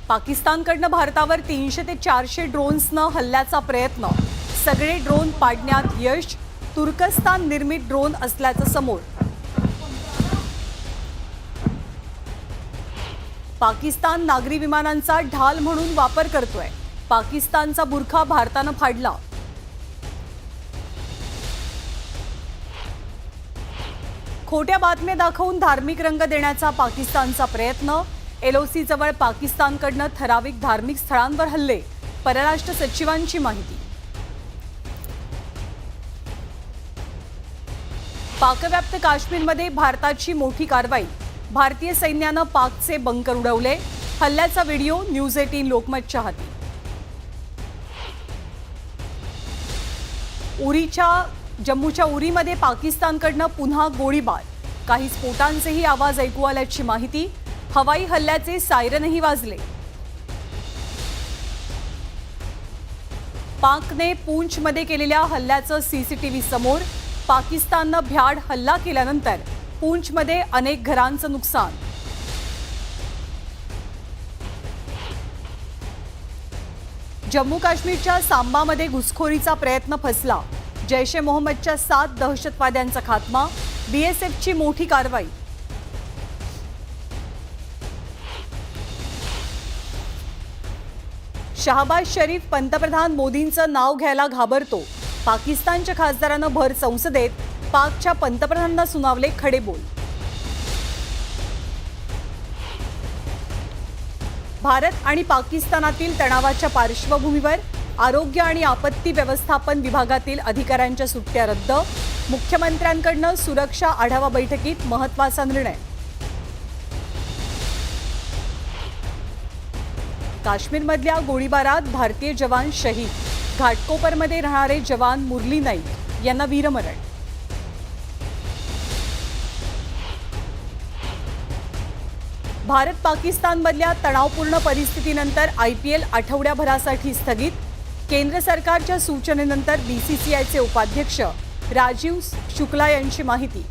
पाकिस्तानकडनं भारतावर 300 ते 400 ड्रोन्सनं हल्ल्याचा प्रयत्न, सगळे ड्रोन पाडण्यात यश, तुर्कस्तान निर्मित ड्रोन असल्याचं समोर. पाकिस्तान नागरी विमानांचा ढाल म्हणून वापर करतोय. पाकिस्तानचा बुरखा भारतानं फाडला. खोट्या बातम्या दाखवून धार्मिक रंग देण्याचा पाकिस्तानचा प्रयत्न. LOC जवळ पाकिस्तानकडनं ठराविक धार्मिक स्थळांवर हल्ले, परराष्ट्र सचिवांची माहिती. पाकव्याप्त काश्मीरमध्ये भारताची मोठी कारवाई. भारतीय सैन्यानं पाकचे बंकर उडवले. हल्ल्याचा व्हिडिओ न्यूज 18 लोकमतच्या हाती. जम्मूच्या उरीमध्ये पाकिस्तानकडनं पुन्हा गोळीबार. काही स्फोटांचेही आवाज ऐकू आल्याची माहिती. हवाई हल्ल्याचे सायरनही वाजले. पाकने पूंछमध्ये केलेल्या हल्ल्याचं CCTV समोर. पाकिस्ताननं भ्याड हल्ला केल्यानंतर पूंछमध्ये अनेक घरांचं नुकसान. जम्मू काश्मीरच्या सांबामध्ये घुसखोरीचा प्रयत्न फसला. जैश ए मोहम्मदच्या 7 दहशतवाद्यांचा खात्मा. BSFची मोठी कारवाई. शहबाज शरीफ पंतप्रधान मोदींचं नाव घ्यायला घाबरतो. पाकिस्तानच्या खासदारानं भर संसदेत पाकच्या पंतप्रधानांना सुनावले खडे बोल. भारत आणि पाकिस्तानातील तणावाच्या पार्श्वभूमीवर आरोग्य आणि आपत्ती व्यवस्थापन विभागातील अधिकाऱ्यांच्या सुट्ट्या रद्द. मुख्यमंत्र्यांकडनं सुरक्षा आढावा बैठकीत महत्त्वाचा निर्णय. काश्मीरमधल्या गोळीबारात भारतीय जवान शहीद. घाटकोपरमध्ये राहणारे जवान मुरली नाईक यांना वीरमरण. भारत पाकिस्तानमधल्या तणावपूर्ण परिस्थितीनंतर IPL आठवड्याभरासाठी स्थगित. केंद्र सरकारच्या सूचनेनंतर BCCIचे उपाध्यक्ष राजीव शुक्ला यांची माहिती.